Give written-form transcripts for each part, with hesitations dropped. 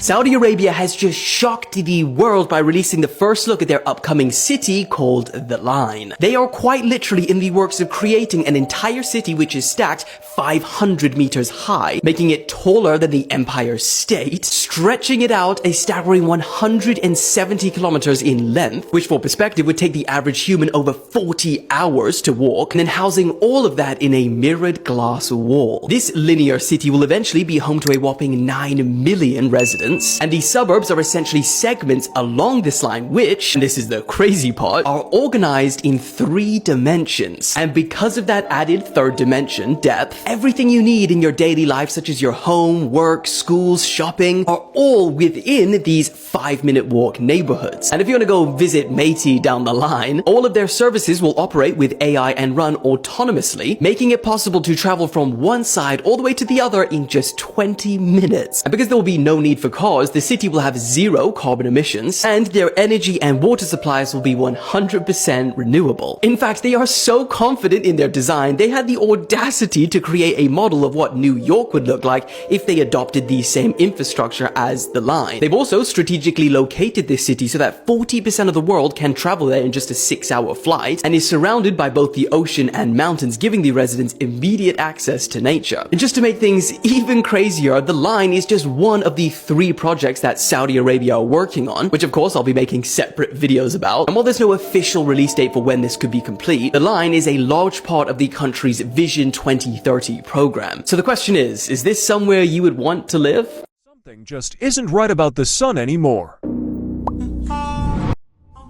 Saudi Arabia has just shocked the world by releasing the first look at their upcoming city called The Line. They are quite literally in the works of creating an entire city which is stacked 500 meters high, making it taller than the Empire State, stretching it out a staggering 170 kilometers in length, which for perspective would take the average human over 40 hours to walk, and then housing all of that in a mirrored glass wall. This linear city will eventually be home to a whopping 9 million residents, and the suburbs are essentially segments along this line which, and this is the crazy part, are organized in 3 dimensions. And because of that added third dimension, depth, everything you need in your daily life such as your home, work, schools, shopping are all within these 5-minute walk neighborhoods. And if you want to go visit Matey down the line, all of their services will operate with AI and run autonomously, making it possible to travel from one side all the way to the other in just 20 minutes. And because there will be no need for cars, the city will have 0 carbon emissions, and their energy and water supplies will be 100% renewable. In fact, they are so confident in their design, they had the audacity to create a model of what New York would look like if they adopted the same infrastructure as the line. They've also strategically located this city so that 40% of the world can travel there in just a 6-hour flight, and is surrounded by both the ocean and mountains, giving the residents immediate access to nature. And just to make things even crazier, the line is just one of the 3 projects that Saudi Arabia are working on, which of course I'll be making separate videos about. And while there's no official release date for when this could be complete, the line is a large part of the country's Vision 2030 program. So the question is this somewhere you would want to live? Something just isn't right about the sun anymore.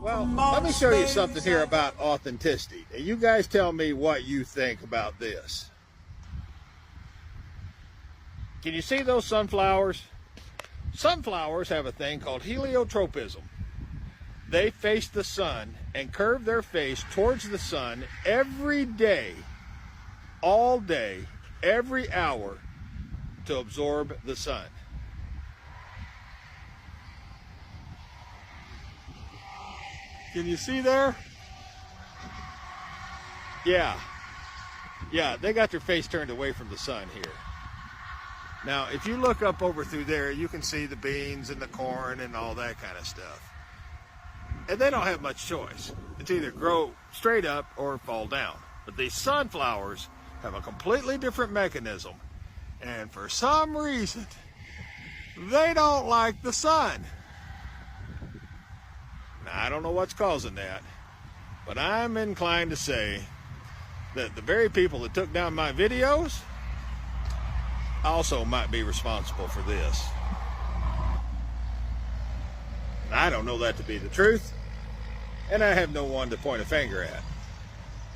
Well, let me show you something here about authenticity. And you guys tell me what you think about this. Can you see those sunflowers? Sunflowers have a thing called heliotropism. They face the sun and curve their face towards the sun every day, all day, every hour to absorb the sun. Can you see there? Yeah, they got their face turned away from the sun here. Now, if you look up over through there, you can see the beans and the corn and all that kind of stuff. And they don't have much choice. It's either grow straight up or fall down. But these sunflowers have a completely different mechanism. And for some reason, they don't like the sun. Now, I don't know what's causing that, but I'm inclined to say that the very people that took down my videos also might be responsible for this. I don't know that to be the truth, and I have no one to point a finger at.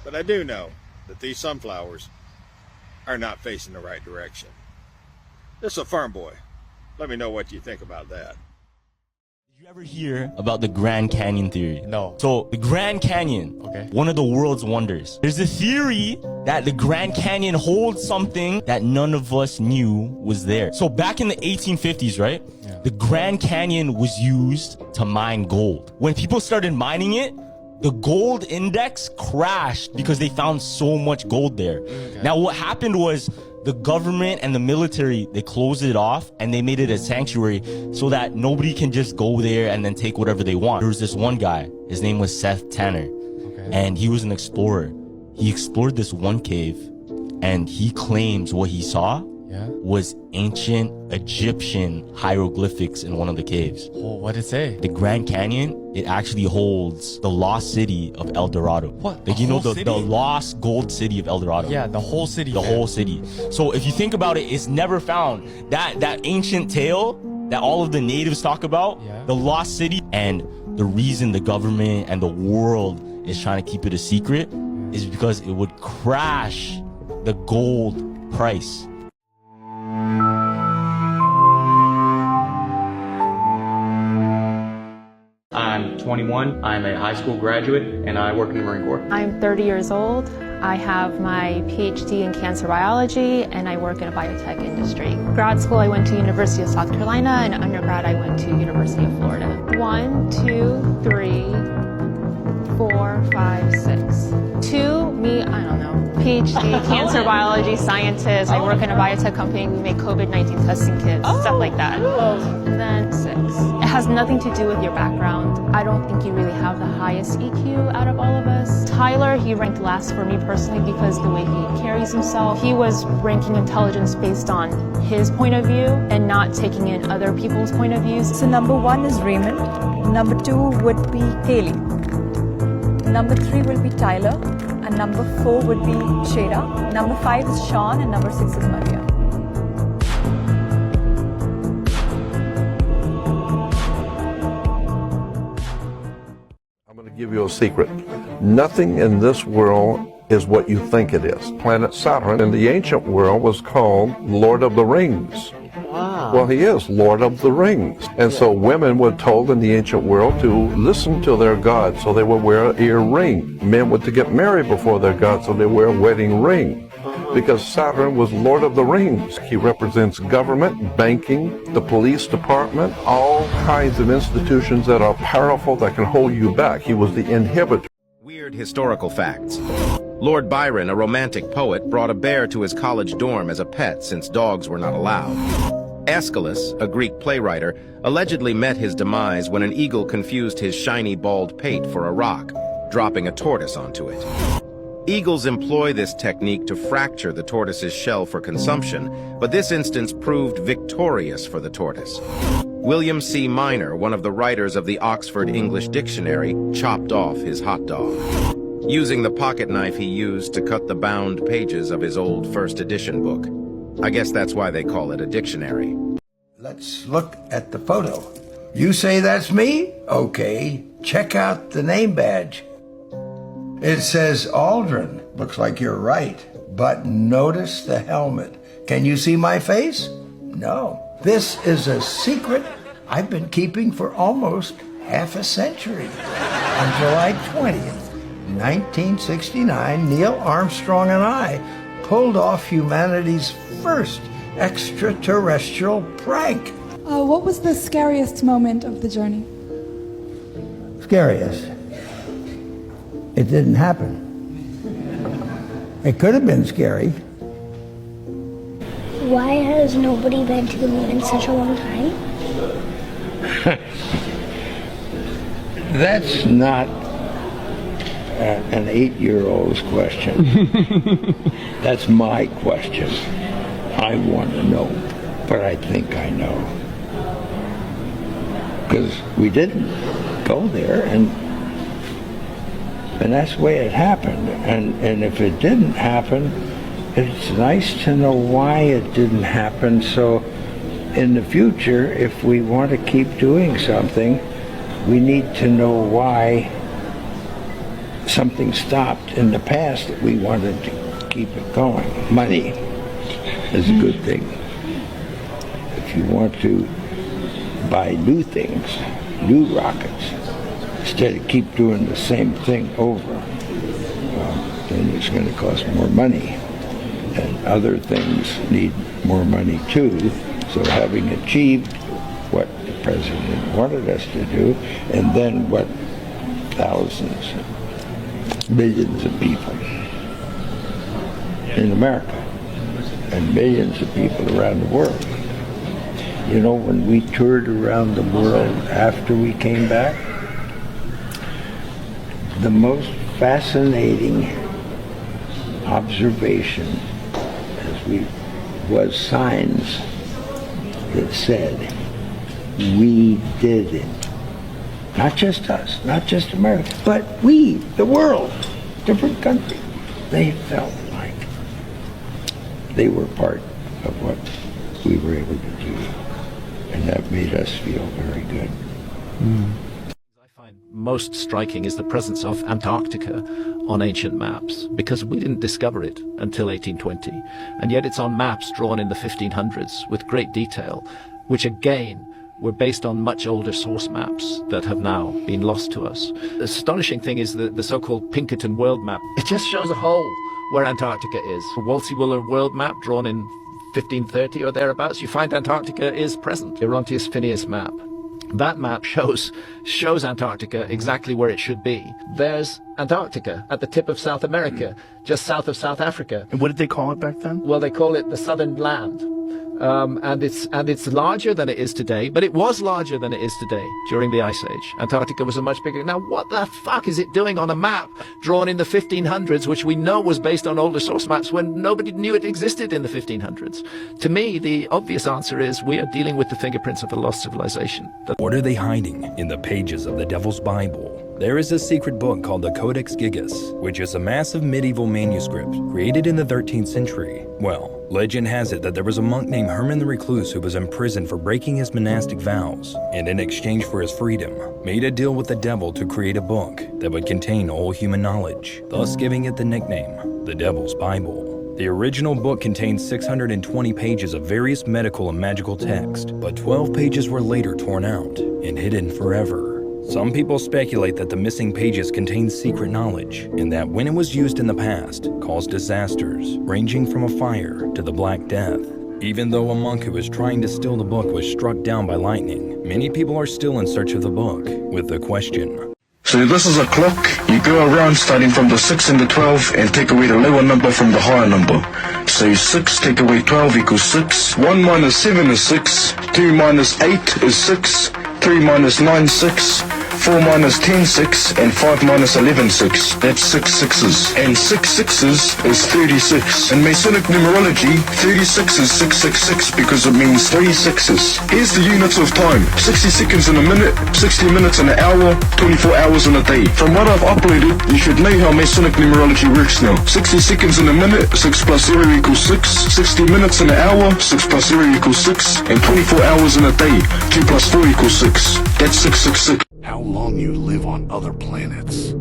But I do know that these sunflowers are not facing the right direction. This is a farm boy. Let me know what you think about that. Did you ever hear about the Grand Canyon theory? No. So the Grand Canyon, one of the world's wonders. There's a theory that the Grand Canyon holds something that none of us knew was there. So back in the 1850s, right? Yeah. The Grand Canyon was used to mine gold. When people started mining it, the gold index crashed because they found so much gold there. Okay. Now what happened was the government and the military, they closed it off and they made it a sanctuary so that nobody can just go there and then take whatever they want. There was this one guy, his name was Seth Tanner, and he was an explorer. He explored this one cave and he claims what he saw was ancient Egyptian hieroglyphics in one of the caves. Oh, what did it say? The Grand Canyon, it actually holds the lost city of El Dorado. What? Like, you know, the lost gold city of El Dorado. Yeah, the whole city. The whole city. So if you think about it, it's never found. That ancient tale that all of the natives talk about, the lost city, and the reason the government and the world is trying to keep it a secret is because it would crash the gold price. I'm 21, I'm a high school graduate, and I work in the Marine Corps. I'm 30 years old. I have my PhD in cancer biology, and I work in a biotech industry. Grad school, I went to University of South Carolina, and undergrad, I went to University of Florida. 1, 2, 3, 4, 5, 6. 2, me, I don't know. PhD, cancer biology scientist. I work in a biotech company. We make COVID-19 testing kits, stuff like that. Then 6. It has nothing to do with your background. I don't think you really have the highest EQ out of all of us. Tyler, he ranked last for me personally because the way he carries himself. He was ranking intelligence based on his point of view and not taking in other people's point of views. So number 1 is Raymond. Number 2 would be Haley. Number 3 will be Tyler. And number 4 would be Shada. Number 5 is Sean. And number 6 is Maria. I'm going to give you a secret. Nothing in this world is what you think it is. Planet Saturn in the ancient world was called Lord of the Rings. Wow. Well, he is Lord of the Rings. And so women were told in the ancient world to listen to their god, so they would wear an earring. Men were to get married before their god, so they wear a wedding ring. Because Saturn was Lord of the Rings. He represents government, banking, the police department, all kinds of institutions that are powerful that can hold you back. He was the inhibitor. Weird historical facts. Lord Byron, a romantic poet, brought a bear to his college dorm as a pet since dogs were not allowed. Aeschylus, a Greek playwright, allegedly met his demise when an eagle confused his shiny bald pate for a rock, dropping a tortoise onto it. Eagles employ this technique to fracture the tortoise's shell for consumption, but this instance proved victorious for the tortoise. William C. Minor, one of the writers of the Oxford English Dictionary, chopped off his hot dog, using the pocket knife he used to cut the bound pages of his old first edition book. I guess that's why they call it a dictionary. Let's look at the photo. You say that's me? Okay, check out the name badge. It says Aldrin. Looks like you're right. But notice the helmet. Can you see my face? No. This is a secret I've been keeping for almost half a century. On July 20th, 1969, Neil Armstrong and I pulled off humanity's first extraterrestrial prank. What was the scariest moment of the journey? Scariest? It didn't happen. It could have been scary. Why has nobody been to the moon in such a long time? That's not an 8-year-old's question. That's my question. I want to know, but I think I know. Because we didn't go there, and that's the way it happened. And if it didn't happen, it's nice to know why it didn't happen, so in the future, if we want to keep doing something, we need to know why something stopped in the past that we wanted to keep it going. Money is a good thing. If you want to buy new things, new rockets, instead of keep doing the same thing over, then it's going to cost more money. And other things need more money too. So having achieved what the president wanted us to do, and then what thousands, millions of people in America, and millions of people around the world. You know, when we toured around the world after we came back, the most fascinating observation was signs that said, we did it. Not just us, not just America, but we, the world, different countries. They felt like they were part of what we were able to do. And that made us feel very good. Most striking is the presence of Antarctica on ancient maps, because we didn't discover it until 1820, and yet it's on maps drawn in the 1500s with great detail, which again were based on much older source maps that have now been lost to us. The astonishing thing is the so-called Pinkerton world map. It just shows a hole where Antarctica is. A Wolsey-Wooler world map drawn in 1530 or thereabouts, you find Antarctica is present. Orontius Phineas map. That map shows Antarctica exactly where it should be. There's Antarctica at the tip of South America, just south of South Africa. And what did they call it back then? Well, they call it the Southern Land. And it's larger than it is today, but it was larger than it is today during the Ice Age. Antarctica was a much bigger. Now, what the fuck is it doing on a map drawn in the 1500s, which we know was based on older source maps when nobody knew it existed in the 1500s? To me, the obvious answer is we are dealing with the fingerprints of a lost civilization. What are they hiding in the pages of the Devil's Bible? There is a secret book called the Codex Gigas, which is a massive medieval manuscript created in the 13th century. Well, legend has it that there was a monk named Herman the Recluse who was imprisoned for breaking his monastic vows, and in exchange for his freedom, made a deal with the devil to create a book that would contain all human knowledge, thus giving it the nickname, the Devil's Bible. The original book contained 620 pages of various medical and magical text, but 12 pages were later torn out and hidden forever. Some people speculate that the missing pages contain secret knowledge, and that when it was used in the past, caused disasters, ranging from a fire to the Black Death. Even though a monk who was trying to steal the book was struck down by lightning, many people are still in search of the book, with the question. So this is a clock. You go around starting from the 6 and the 12 and take away the lower number from the higher number. So 6 take away 12 equals 6. 1 minus 7 is 6. 2 minus 8 is 6. 3 minus 9 6. 4 minus 10 6. And 5 minus 11 6. That's 6 sixes. And 6 sixes is 36. In Masonic numerology, 36 is 666 because it means 3 sixes. Here's the units of time. 60 seconds in a minute, 60 minutes in an hour, 24 hours in a day. From what I've uploaded, you should know how Masonic numerology works now. 60 seconds in a minute, 6 plus 0 equals 6. 60 minutes in an hour, 6 plus 0 equals 6. And 24 hours in a day, 2 plus 4 equals 6. That's 666. How long you live on other planets.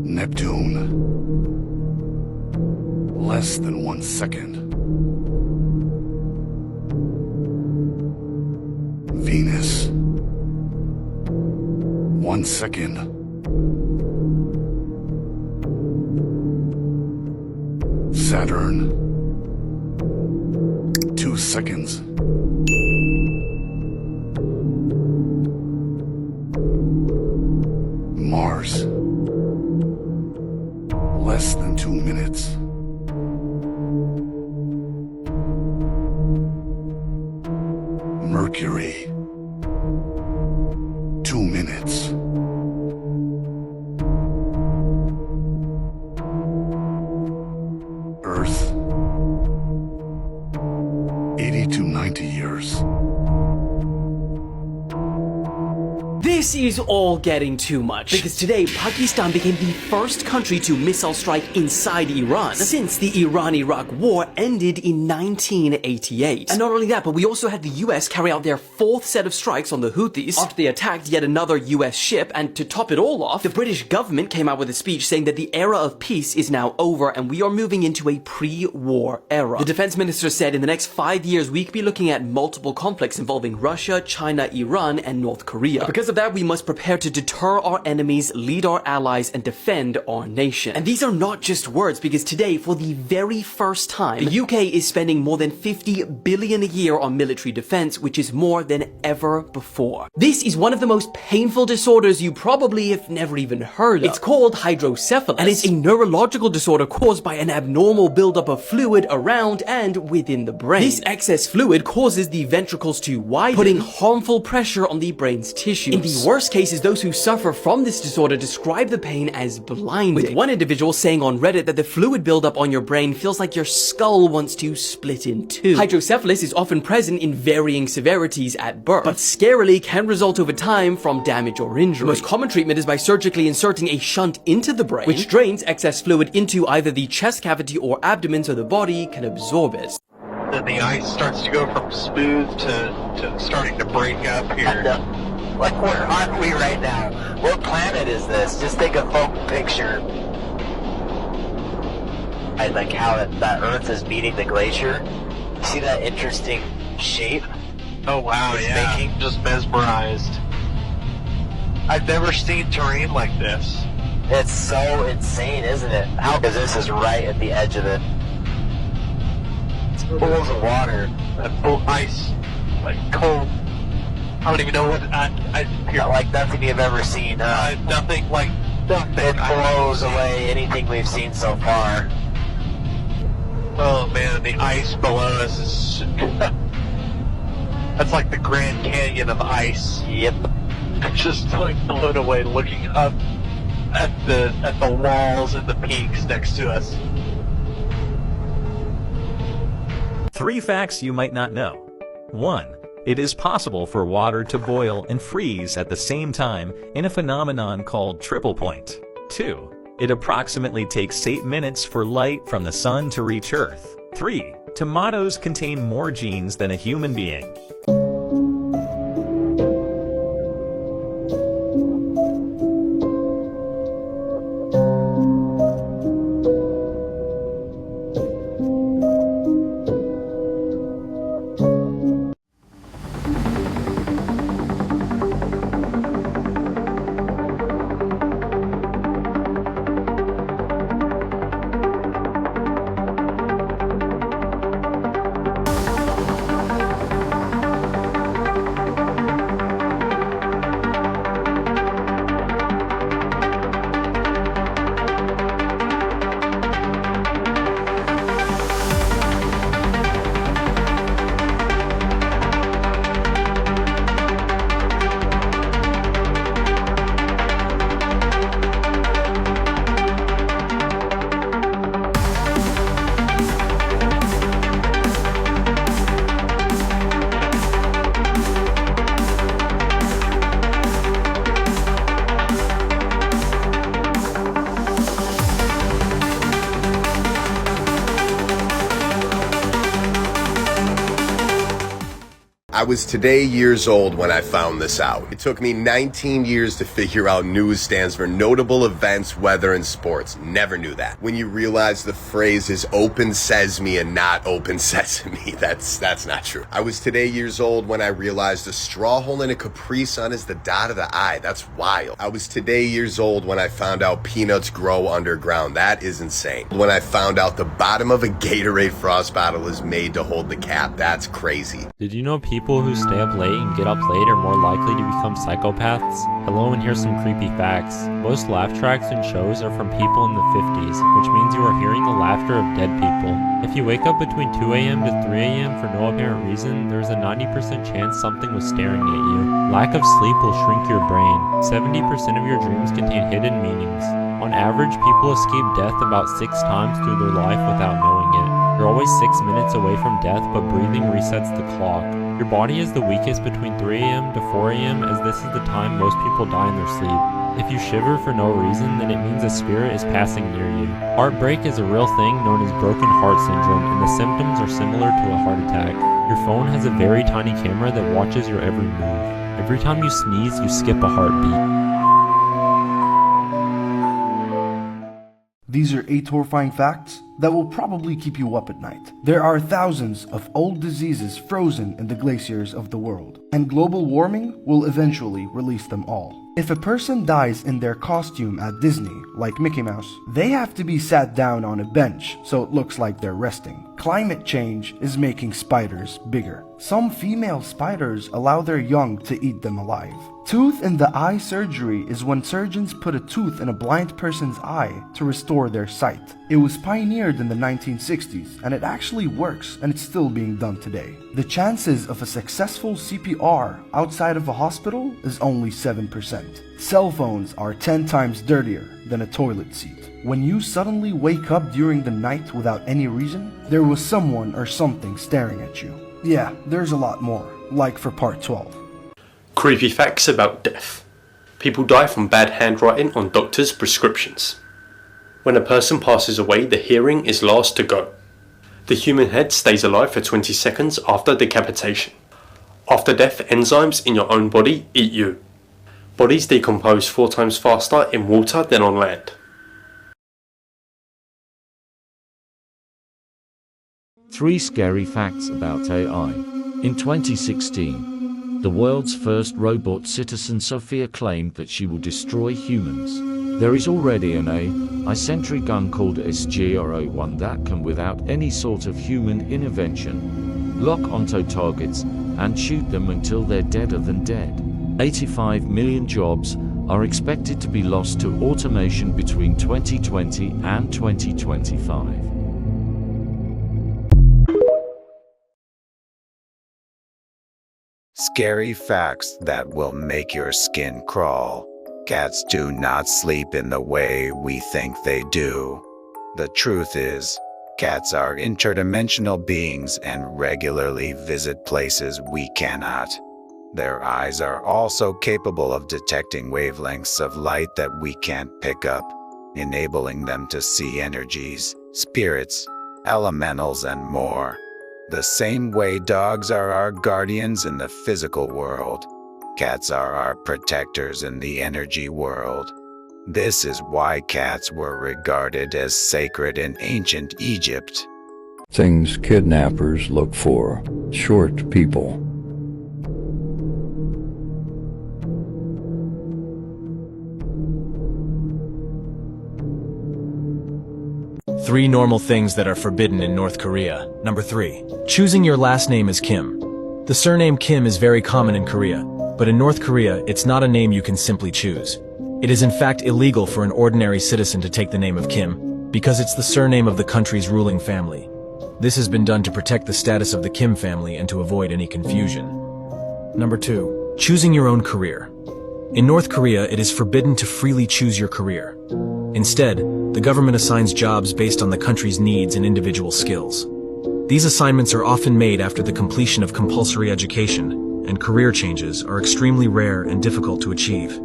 Neptune. Less than 1 second. Venus. 1 second. Saturn. 2 seconds. Mars. Less than 2 minutes. Mercury. 2 minutes. Earth. 80 to 90 years. This is all getting too much, because today Pakistan became the first country to missile strike inside Iran since the Iran-Iraq war ended in 1988. And not only that, but we also had the US carry out their fourth set of strikes on the Houthis after they attacked yet another US ship, and to top it all off, the British government came out with a speech saying that the era of peace is now over and we are moving into a pre-war era. The defense minister said in the next 5 years we could be looking at multiple conflicts involving Russia, China, Iran, and North Korea. Because of that, we must prepare to deter our enemies, lead our allies, and defend our nation. And these are not just words, because today, for the very first time, the UK is spending more than 50 billion a year on military defense, which is more than ever before. This is one of the most painful disorders you probably have never even heard of. It's called hydrocephalus, and it's a neurological disorder caused by an abnormal buildup of fluid around and within the brain. This excess fluid causes the ventricles to widen, putting harmful pressure on the brain's tissues. In the worst cases, those who suffer from this disorder describe the pain as blinding, with one individual saying on Reddit that the fluid buildup on your brain feels like your skull wants to split in two. Hydrocephalus is often present in varying severities at birth, but scarily can result over time from damage or injury. The most common treatment is by surgically inserting a shunt into the brain, which drains excess fluid into either the chest cavity or abdomen so the body can absorb it. Then the ice starts to go from smooth to starting to break up here. Like, where are we right now? What planet is this? Just take a photo picture. I like how that Earth is meeting the glacier. See that interesting shape? Oh wow, yeah. Making? Just mesmerized. I've never seen terrain like this. It's so insane, isn't it? How? Because this is right at the edge of it. It's pools of water. And ice. Like cold. I don't even know what Not like nothing you've ever seen, huh? nothing like nothing. It blows away anything we've seen so far. Oh man, the ice below us is that's like the Grand Canyon of ice. Yep. Just like blown away looking up at the walls and the peaks next to us. 3 facts you might not know. 1. It is possible for water to boil and freeze at the same time in a phenomenon called triple point. 2. It approximately takes 8 minutes for light from the sun to reach Earth. 3. Tomatoes contain more genes than a human being. I was today years old when I found this out. It took me 19 years to figure out news stands for notable events, weather, and sports. Never knew that. When you realize the phrase is open sesame and not open sesame, that's not true. I was today years old when I realized a straw hole in a Capri Sun is the dot of the eye. That's wild. I was today years old when I found out peanuts grow underground. That is insane. When I found out the bottom of a Gatorade Frost bottle is made to hold the cap. That's crazy. Did you know people who stay up late and get up late are more likely to become psychopaths? Hello, and here's some creepy facts. Most laugh tracks and shows are from people in the 50s, which means you are hearing the laughter of dead people. If you wake up between 2 a.m. to 3 a.m. for no apparent reason, there's a 90% chance something was staring at you. Lack of sleep will shrink your brain. 70% of your dreams contain hidden meanings. On average, people escape death about 6 times through their life without knowing it. You're always 6 minutes away from death, but breathing resets the clock. Your body is the weakest between 3 a.m. to 4 a.m. as this is the time most people die in their sleep. If you shiver for no reason, then it means a spirit is passing near you. Heartbreak is a real thing known as broken heart syndrome, and the symptoms are similar to a heart attack. Your phone has a very tiny camera that watches your every move. Every time you sneeze, you skip a heartbeat. These are 8 horrifying facts that will probably keep you up at night. There are thousands of old diseases frozen in the glaciers of the world, and global warming will eventually release them all. If a person dies in their costume at Disney, like Mickey Mouse, they have to be sat down on a bench so it looks like they're resting. Climate change is making spiders bigger. Some female spiders allow their young to eat them alive. Tooth in the eye surgery is when surgeons put a tooth in a blind person's eye to restore their sight. It was pioneered in the 1960s, and it actually works, and it's still being done today. The chances of a successful CPR outside of a hospital is only 7%. Cell phones are 10 times dirtier than a toilet seat. When you suddenly wake up during the night without any reason, there was someone or something staring at you. Yeah, there's a lot more, like for part 12. Creepy facts about death. People die from bad handwriting on doctors' prescriptions. When a person passes away, the hearing is last to go. The human head stays alive for 20 seconds after decapitation. After death, enzymes in your own body eat you. Bodies decompose 4 times faster in water than on land. 3 scary facts about AI. In 2016, the world's first robot citizen Sophia claimed that she will destroy humans. There is already an AI sentry gun called SG-01 that can, without any sort of human intervention, lock onto targets and shoot them until they're deader than dead. 85 million jobs are expected to be lost to automation between 2020 and 2025. Scary facts that will make your skin crawl. Cats do not sleep in the way we think they do. The truth is, cats are interdimensional beings and regularly visit places we cannot. Their eyes are also capable of detecting wavelengths of light that we can't pick up, enabling them to see energies, spirits, elementals, and more. The same way dogs are our guardians in the physical world, cats are our protectors in the energy world. This is why cats were regarded as sacred in ancient Egypt. Things kidnappers look for: short people. Three normal things that are forbidden in North Korea. Number 3. Choosing your last name as Kim. The surname Kim is very common in Korea, but in North Korea, it's not a name you can simply choose. It is in fact illegal for an ordinary citizen to take the name of Kim, because it's the surname of the country's ruling family. This has been done to protect the status of the Kim family and to avoid any confusion. Number 2. Choosing your own career. In North Korea, it is forbidden to freely choose your career. Instead, the government assigns jobs based on the country's needs and individual skills. These assignments are often made after the completion of compulsory education, and career changes are extremely rare and difficult to achieve.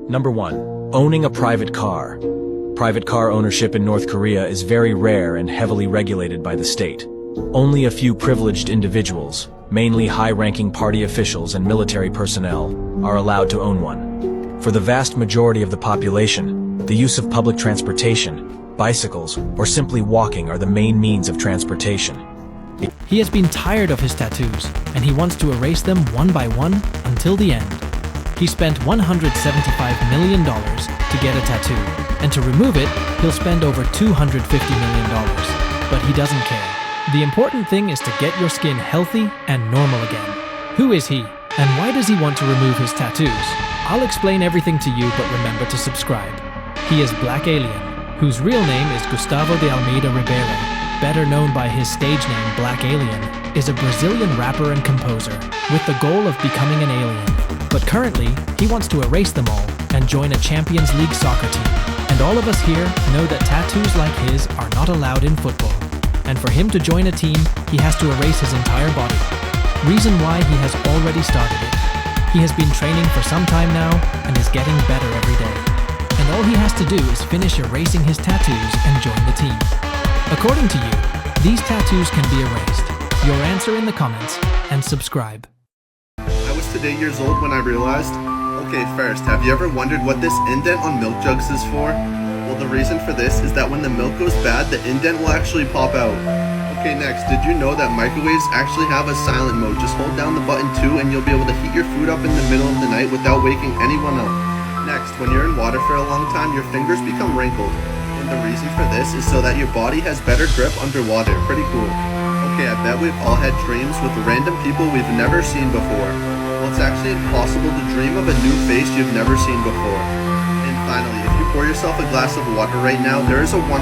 Number 1. Owning a private car. Private car ownership in North Korea is very rare and heavily regulated by the state. Only a few privileged individuals, mainly high-ranking party officials and military personnel, are allowed to own one. For the vast majority of the population, the use of public transportation, bicycles, or simply walking are the main means of transportation. He has been tired of his tattoos, and he wants to erase them one by one until the end. He spent $175 million to get a tattoo, and to remove it, he'll spend over $250 million. But he doesn't care. The important thing is to get your skin healthy and normal again. Who is he, and why does he want to remove his tattoos? I'll explain everything to you, but remember to subscribe. He is Black Alien, whose real name is Gustavo de Almeida Ribeiro, better known by his stage name Black Alien, is a Brazilian rapper and composer with the goal of becoming an alien. But currently, he wants to erase them all and join a Champions League soccer team. And all of us here know that tattoos like his are not allowed in football. And for him to join a team, he has to erase his entire body. Reason why he has already started it. He has been training for some time now and is getting better every day. And all he has to do is finish erasing his tattoos and join the team. According to you, these tattoos can be erased. Your answer in the comments and subscribe. I was today years old when I realized, okay, first, have you ever wondered what this indent on milk jugs is for? Well, the reason for this is that when the milk goes bad, the indent will actually pop out. Okay, next, did you know that microwaves actually have a silent mode? Just hold down the button 2 and you'll be able to heat your food up in the middle of the night without waking anyone up. Next, when you're in water for a long time, your fingers become wrinkled. And the reason for this is so that your body has better grip underwater. Pretty cool. Okay, I bet we've all had dreams with random people we've never seen before. Well, it's actually impossible to dream of a new face you've never seen before. And finally, if you pour yourself a glass of water right now, there is a 100%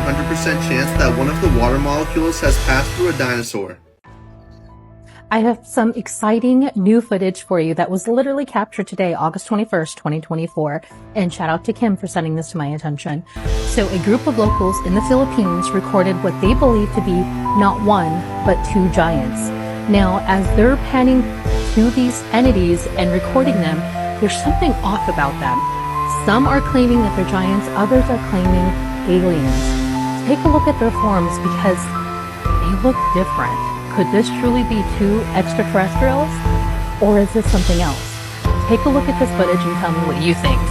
chance that one of the water molecules has passed through a dinosaur. I have some exciting new footage for you that was literally captured today, August 21st, 2024. And shout out to Kim for sending this to my attention. So a group of locals in the Philippines recorded what they believe to be not one, but 2 giants. Now, as they're panning to these entities and recording them, there's something off about them. Some are claiming that they're giants, others are claiming aliens. Take a look at their forms because they look different. Could this truly be 2 extraterrestrials? Or is this something else? Take a look at this footage and tell me what you think.